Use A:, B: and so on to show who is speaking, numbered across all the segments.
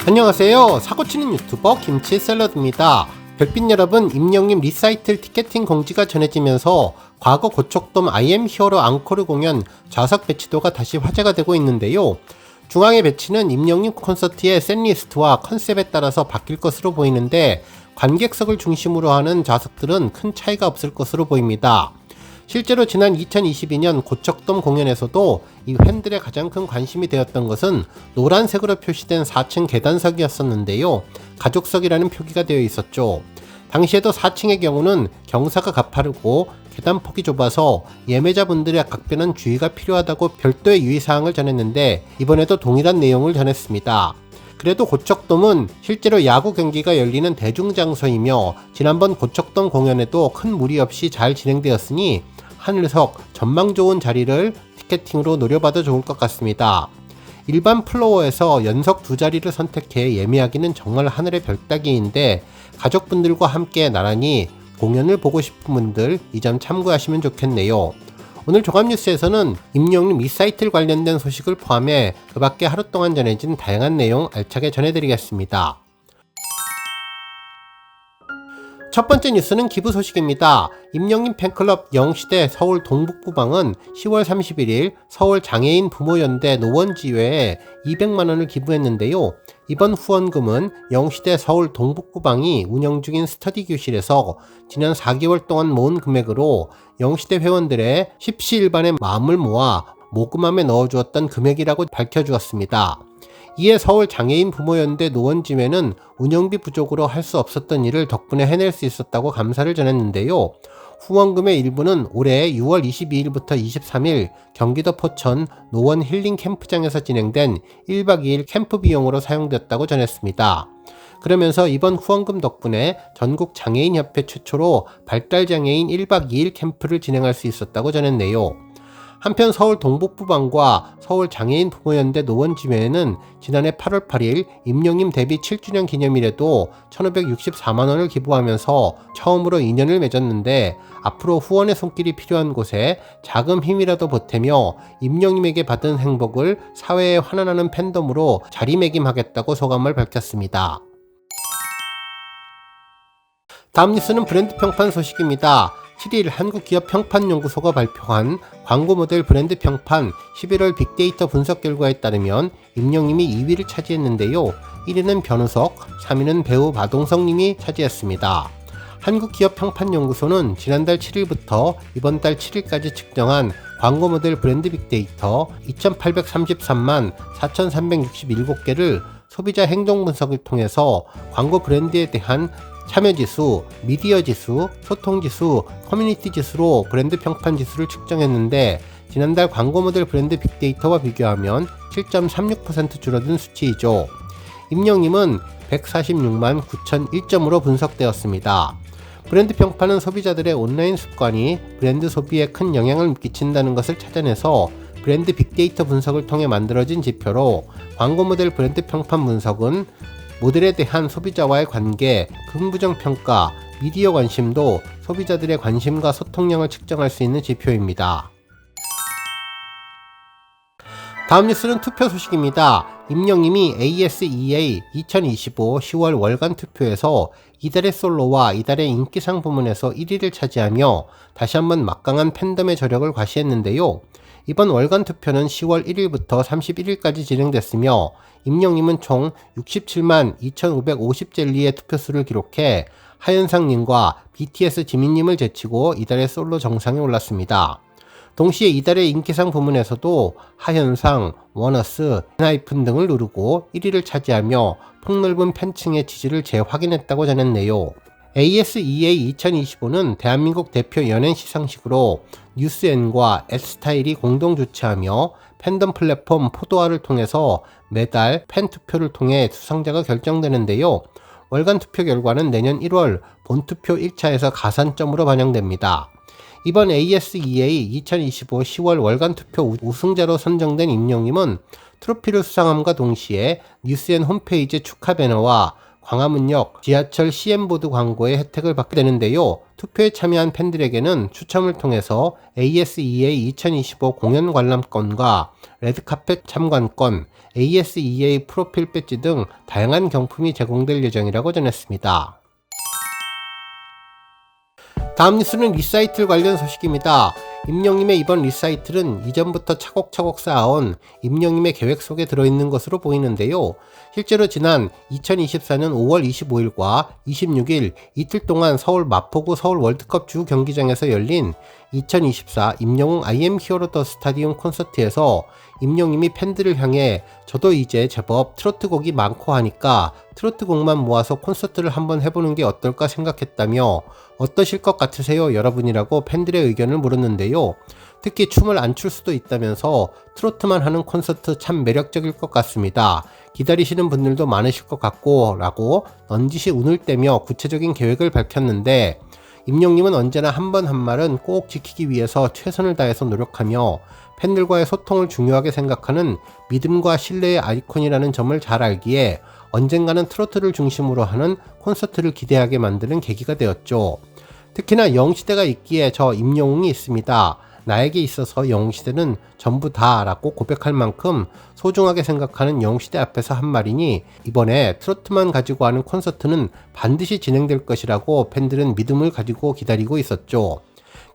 A: 안녕하세요. 사고치는 유튜버 김치샐러드입니다. 별빛 여러분, 임영님 리사이틀 티켓팅 공지가 전해지면서 과거 고척돔 IM 히어로 앙코르 공연 좌석 배치도가 다시 화제가 되고 있는데요. 중앙의 배치는 임영님 콘서트의 셋리스트와 컨셉에 따라서 바뀔 것으로 보이는데 관객석을 중심으로 하는 좌석들은 큰 차이가 없을 것으로 보입니다. 실제로 지난 2022년 고척돔 공연에서도 이 팬들의 가장 큰 관심이 되었던 것은 노란색으로 표시된 4층 계단석이었었는데요. 가족석이라는 표기가 되어 있었죠. 당시에도 4층의 경우는 경사가 가파르고 계단폭이 좁아서 예매자분들의 각별한 주의가 필요하다고 별도의 유의사항을 전했는데 이번에도 동일한 내용을 전했습니다. 그래도 고척돔은 실제로 야구 경기가 열리는 대중장소이며 지난번 고척돔 공연에도 큰 무리 없이 잘 진행되었으니 하늘석, 전망 좋은 자리를 티켓팅으로 노려봐도 좋을 것 같습니다. 일반 플로어에서 연석 2자리를 선택해 예매하기는 정말 하늘의 별 따기인데 가족분들과 함께 나란히 공연을 보고 싶은 분들 이 점 참고하시면 좋겠네요. 오늘 종합뉴스에서는 임영님 리사이틀 관련된 소식을 포함해 그 밖에 하루 동안 전해진 다양한 내용 알차게 전해드리겠습니다. 첫 번째 뉴스는 기부 소식입니다. 임영님 팬클럽 영시대 서울 동북부방은 10월 31일 서울 장애인 부모연대 노원지회에 200만원을 기부했는데요. 이번 후원금은 영시대 서울 동북부방이 운영 중인 스터디 교실에서 지난 4개월 동안 모은 금액으로 영시대 회원들의 십시일반의 마음을 모아 모금함에 넣어주었던 금액이라고 밝혀주었습니다. 이에 서울 장애인 부모연대 노원지회는 운영비 부족으로 할 수 없었던 일을 덕분에 해낼 수 있었다고 감사를 전했는데요. 후원금의 일부는 올해 6월 22일부터 23일 경기도 포천 노원 힐링 캠프장에서 진행된 1박 2일 캠프 비용으로 사용됐다고 전했습니다. 그러면서 이번 후원금 덕분에 전국 장애인협회 최초로 발달장애인 1박 2일 캠프를 진행할 수 있었다고 전했네요. 한편 서울 동북부방과 서울 장애인 부모연대 노원지회는 지난해 8월 8일 임영님 데뷔 7주년 기념일에도 1,564만원을 기부하면서 처음으로 인연을 맺었는데 앞으로 후원의 손길이 필요한 곳에 작은 힘이라도 보태며 임영님에게 받은 행복을 사회에 환원하는 팬덤으로 자리매김하겠다고 소감을 밝혔습니다. 다음 뉴스는 브랜드 평판 소식입니다. 7일 한국기업평판연구소가 발표한 광고 모델 브랜드 평판 11월 빅데이터 분석 결과에 따르면 임영님이 2위를 차지했는데요. 1위는 변우석, 3위는 배우 마동석님이 차지했습니다. 한국기업평판연구소는 지난달 7일부터 이번 달 7일까지 측정한 광고 모델 브랜드 빅데이터 2833만 4367개를 소비자 행동 분석을 통해서 광고 브랜드에 대한 참여지수, 미디어지수, 소통지수, 커뮤니티지수로 브랜드 평판 지수를 측정했는데 지난달 광고 모델 브랜드 빅데이터와 비교하면 7.36% 줄어든 수치이죠. 임영님은 146만 9,001점으로 분석되었습니다. 브랜드 평판은 소비자들의 온라인 습관이 브랜드 소비에 큰 영향을 끼친다는 것을 찾아내서 브랜드 빅데이터 분석을 통해 만들어진 지표로 광고 모델 브랜드 평판 분석은 모델에 대한 소비자와의 관계, 긍부정 평가, 미디어 관심도 소비자들의 관심과 소통량을 측정할 수 있는 지표입니다. 다음 뉴스는 투표 소식입니다. 임영님이 ASEA 2025 10월 월간 투표에서 이달의 솔로와 이달의 인기상 부문에서 1위를 차지하며 다시 한번 막강한 팬덤의 저력을 과시했는데요. 이번 월간 투표는 10월 1일부터 31일까지 진행됐으며 임영님은 총 67만 2,550젤리의 투표수를 기록해 하현상님과 BTS 지민님을 제치고 이달의 솔로 정상에 올랐습니다. 동시에 이달의 인기상 부문에서도 하현상, 원어스, 엔하이픈 등을 누르고 1위를 차지하며 폭넓은 팬층의 지지를 재확인했다고 전했네요. ASEA 2025는 대한민국 대표 연예인 시상식으로 뉴스엔과 S타일이 공동 주최하며 팬덤 플랫폼 포도아를 통해서 매달 팬투표를 통해 수상자가 결정되는데요. 월간 투표 결과는 내년 1월 본투표 1차에서 가산점으로 반영됩니다. 이번 ASEA 2025 10월 월간 투표 우승자로 선정된 임영님은 트로피를 수상함과 동시에 뉴스엔 홈페이지 축하 배너와 광화문역 지하철 CM보드 광고의 혜택을 받게 되는데요. 투표에 참여한 팬들에게는 추첨을 통해서 ASEA 2025 공연 관람권과 레드카펫 참관권, ASEA 프로필 배지 등 다양한 경품이 제공될 예정이라고 전했습니다. 다음 뉴스는 리사이틀 관련 소식입니다. 임영님의 이번 리사이틀은 이전부터 차곡차곡 쌓아온 임영님의 계획 속에 들어있는 것으로 보이는데요. 실제로 지난 2024년 5월 25일과 26일 이틀 동안 서울 마포구 서울 월드컵 주 경기장에서 열린 2024 임영웅 IM 히어로 더 스타디움 콘서트에서 임영님이 팬들을 향해 저도 이제 제법 트로트 곡이 많고 하니까 트로트 곡만 모아서 콘서트를 한번 해보는 게 어떨까 생각했다며 어떠실 것 같으세요 여러분이라고 팬들의 의견을 물었는데요. 특히 춤을 안 출 수도 있다면서 트로트만 하는 콘서트 참 매력적일 것 같습니다. 기다리시는 분들도 많으실 것 같고 라고 넌지시 운을 떼며 구체적인 계획을 밝혔는데 임영님은 언제나 한 번 한 말은 꼭 지키기 위해서 최선을 다해서 노력하며 팬들과의 소통을 중요하게 생각하는 믿음과 신뢰의 아이콘이라는 점을 잘 알기에 언젠가는 트로트를 중심으로 하는 콘서트를 기대하게 만드는 계기가 되었죠. 특히나 영웅시대가 있기에 저 임영웅이 있습니다. 나에게 있어서 영웅시대는 전부 다 라고 고백할 만큼 소중하게 생각하는 영웅시대 앞에서 한 말이니 이번에 트로트만 가지고 하는 콘서트는 반드시 진행될 것이라고 팬들은 믿음을 가지고 기다리고 있었죠.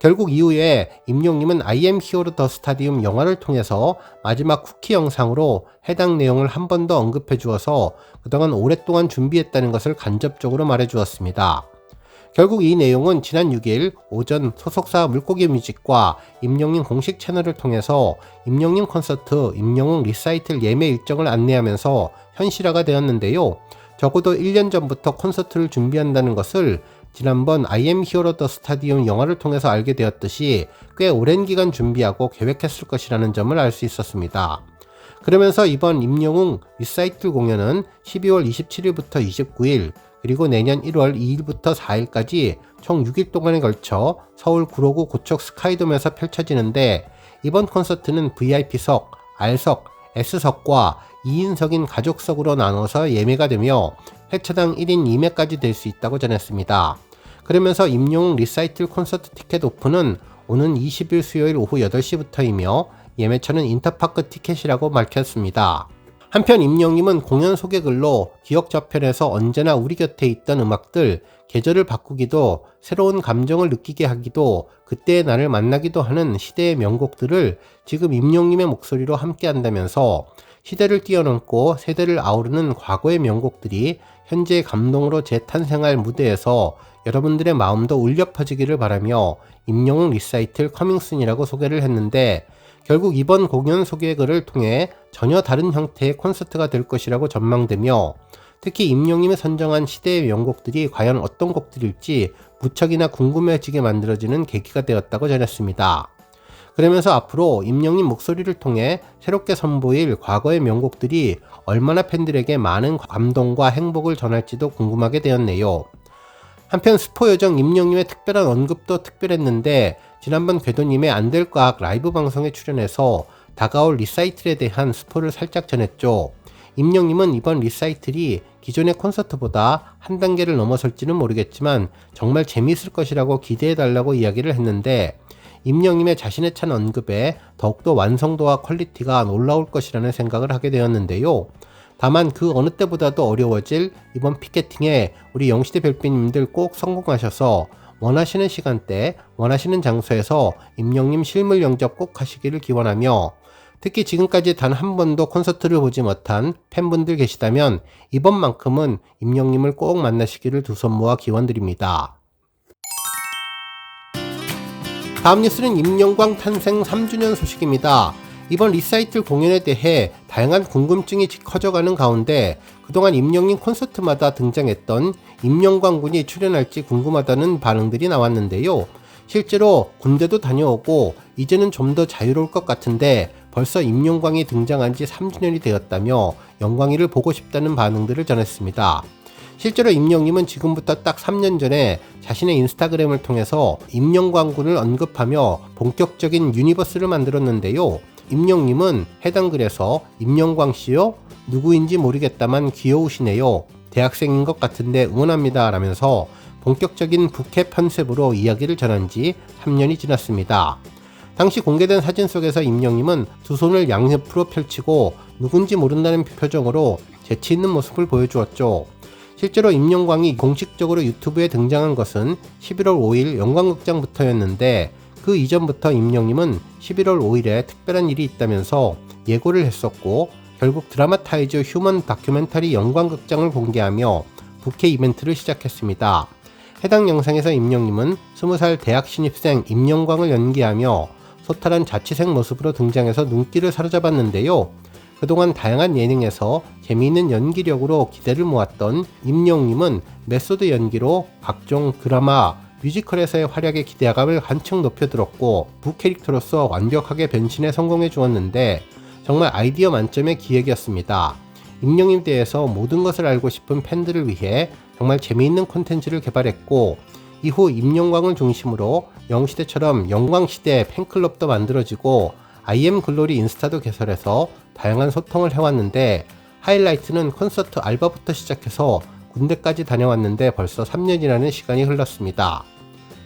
A: 결국 이후에 임영님은 IM 히어로 더 스타디움 영화를 통해서 마지막 쿠키 영상으로 해당 내용을 한 번 더 언급해 주어서 그동안 오랫동안 준비했다는 것을 간접적으로 말해 주었습니다. 결국 이 내용은 지난 6일 오전 소속사 물고기 뮤직과 임영님 공식 채널을 통해서 임영님 콘서트 임영웅 리사이틀 예매 일정을 안내하면서 현실화가 되었는데요. 적어도 1년 전부터 콘서트를 준비한다는 것을 지난번 IM 히어로 더 스타디움 영화를 통해서 알게 되었듯이 꽤 오랜 기간 준비하고 계획했을 것이라는 점을 알 수 있었습니다. 그러면서 이번 임영웅 리사이틀 공연은 12월 27일부터 29일 그리고 내년 1월 2일부터 4일까지 총 6일 동안에 걸쳐 서울 구로구 고척 스카이돔에서 펼쳐지는데 이번 콘서트는 VIP석, R석, S석과 2인석인 가족석으로 나눠서 예매가 되며 회차당 1인 2매까지 될 수 있다고 전했습니다. 그러면서 임영웅 리사이틀 콘서트 티켓 오픈은 오는 20일 수요일 오후 8시부터이며 예매처는 인터파크 티켓이라고 밝혔습니다. 한편 임영님은 공연 소개글로 기억 저편에서 언제나 우리 곁에 있던 음악들, 계절을 바꾸기도 새로운 감정을 느끼게 하기도 그때의 나를 만나기도 하는 시대의 명곡들을 지금 임영님의 목소리로 함께 한다면서 시대를 뛰어넘고 세대를 아우르는 과거의 명곡들이 현재의 감동으로 재탄생할 무대에서 여러분들의 마음도 울려 퍼지기를 바라며 임영웅 리사이틀 커밍순이라고 소개를 했는데 결국 이번 공연 소개글을 통해 전혀 다른 형태의 콘서트가 될 것이라고 전망되며 특히 임영님이 선정한 시대의 명곡들이 과연 어떤 곡들일지 무척이나 궁금해지게 만들어지는 계기가 되었다고 전했습니다. 그러면서 앞으로 임영님 목소리를 통해 새롭게 선보일 과거의 명곡들이 얼마나 팬들에게 많은 감동과 행복을 전할지도 궁금하게 되었네요. 한편 스포요정 임영님의 특별한 언급도 특별했는데 지난번 궤도님의 안될과학 라이브 방송에 출연해서 다가올 리사이틀에 대한 스포를 살짝 전했죠. 임영님은 이번 리사이틀이 기존의 콘서트보다 한 단계를 넘어설지는 모르겠지만 정말 재미있을 것이라고 기대해달라고 이야기를 했는데 임영님의 자신에 찬 언급에 더욱더 완성도와 퀄리티가 놀라울 것이라는 생각을 하게 되었는데요. 다만 그 어느 때보다도 어려워질 이번 피켓팅에 우리 영시대 별빛님들 꼭 성공하셔서 원하시는 시간대, 원하시는 장소에서 임영님 실물 영접 꼭 하시기를 기원하며 특히 지금까지 단 한 번도 콘서트를 보지 못한 팬분들 계시다면 이번만큼은 임영님을 꼭 만나시기를 두 손 모아 기원드립니다. 다음 뉴스는 임영광 탄생 3주년 소식입니다. 이번 리사이틀 공연에 대해 다양한 궁금증이 커져가는 가운데 그동안 임영님 콘서트마다 등장했던 임영광 군이 출연할지 궁금하다는 반응들이 나왔는데요. 실제로 군대도 다녀오고 이제는 좀 더 자유로울 것 같은데 벌써 임영광이 등장한 지 3주년이 되었다며 영광이를 보고 싶다는 반응들을 전했습니다. 실제로 임영님은 지금부터 딱 3년 전에 자신의 인스타그램을 통해서 임영광 군을 언급하며 본격적인 유니버스를 만들었는데요. 임영님은 해당 글에서 임영광 씨요? 누구인지 모르겠다만 귀여우시네요. 대학생인 것 같은데 응원합니다 라면서 본격적인 부캐 컨셉으로 이야기를 전한 지 3년이 지났습니다. 당시 공개된 사진 속에서 임영님은 두 손을 양옆으로 펼치고 누군지 모른다는 표정으로 재치 있는 모습을 보여주었죠. 실제로 임영광이 공식적으로 유튜브에 등장한 것은 11월 5일 영광극장부터였는데 그 이전부터 임영님은 11월 5일에 특별한 일이 있다면서 예고를 했었고 결국 드라마타이즈 휴먼 다큐멘터리 영광극장을 공개하며 부캐 이벤트를 시작했습니다. 해당 영상에서 임영님은 20살 대학 신입생 임영광을 연기하며 소탈한 자취생 모습으로 등장해서 눈길을 사로잡았는데요. 그동안 다양한 예능에서 재미있는 연기력으로 기대를 모았던 임영님은 메소드 연기로 각종 드라마, 뮤지컬에서의 활약의 기대감을 한층 높여들었고 부캐릭터로서 완벽하게 변신에 성공해 주었는데 정말 아이디어 만점의 기획이었습니다. 임영님에 대해서 모든 것을 알고 싶은 팬들을 위해 정말 재미있는 콘텐츠를 개발했고 이후 임영광을 중심으로 영시대처럼 영광시대 팬클럽도 만들어지고 IM글로리 인스타도 개설해서 다양한 소통을 해왔는데 하이라이트는 콘서트 알바부터 시작해서 군대까지 다녀왔는데 벌써 3년이라는 시간이 흘렀습니다.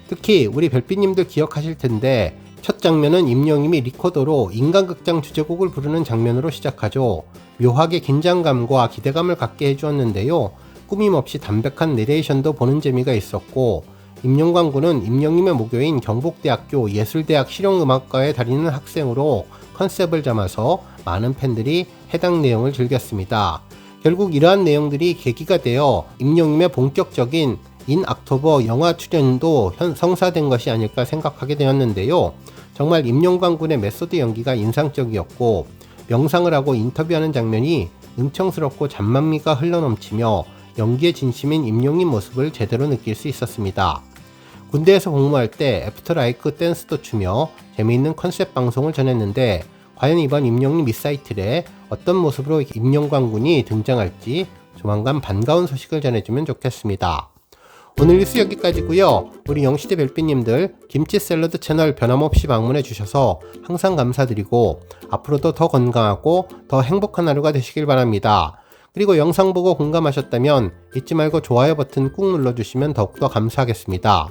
A: 특히 우리 별빛님들 기억하실 텐데 첫 장면은 임영님이 리코더로 인간극장 주제곡을 부르는 장면으로 시작하죠. 묘하게 긴장감과 기대감을 갖게 해주었는데요. 꾸밈없이 담백한 내레이션도 보는 재미가 있었고 임영광 군은 임영님의 모교인 경북대학교 예술대학 실용음악과에 다니는 학생으로 컨셉을 잡아서 많은 팬들이 해당 내용을 즐겼습니다. 결국 이러한 내용들이 계기가 되어 임영님의 본격적인 인 악토버 영화 출연도 성사된 것이 아닐까 생각하게 되었는데요. 정말 임영광 군의 메소드 연기가 인상적이었고 명상을 하고 인터뷰하는 장면이 능청스럽고 잔만미가 흘러넘치며 연기에 진심인 임영님 모습을 제대로 느낄 수 있었습니다. 군대에서 복무할 때 애프터라이크 댄스도 추며 재미있는 컨셉 방송을 전했는데 과연 이번 임영님 리사이틀에 어떤 모습으로 임영광 군이 등장할지 조만간 반가운 소식을 전해주면 좋겠습니다. 오늘 뉴스 여기까지고요. 우리 영시대 별빛님들 김치 샐러드 채널 변함없이 방문해 주셔서 항상 감사드리고 앞으로도 더 건강하고 더 행복한 하루가 되시길 바랍니다. 그리고 영상 보고 공감하셨다면 잊지 말고 좋아요 버튼 꾹 눌러주시면 더욱더 감사하겠습니다.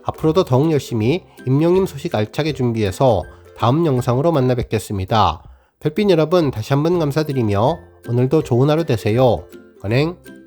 A: 앞으로도 더욱 열심히 임영님 소식 알차게 준비해서 다음 영상으로 만나 뵙겠습니다. 별빛 여러분 다시 한번 감사드리며 오늘도 좋은 하루 되세요. 건행.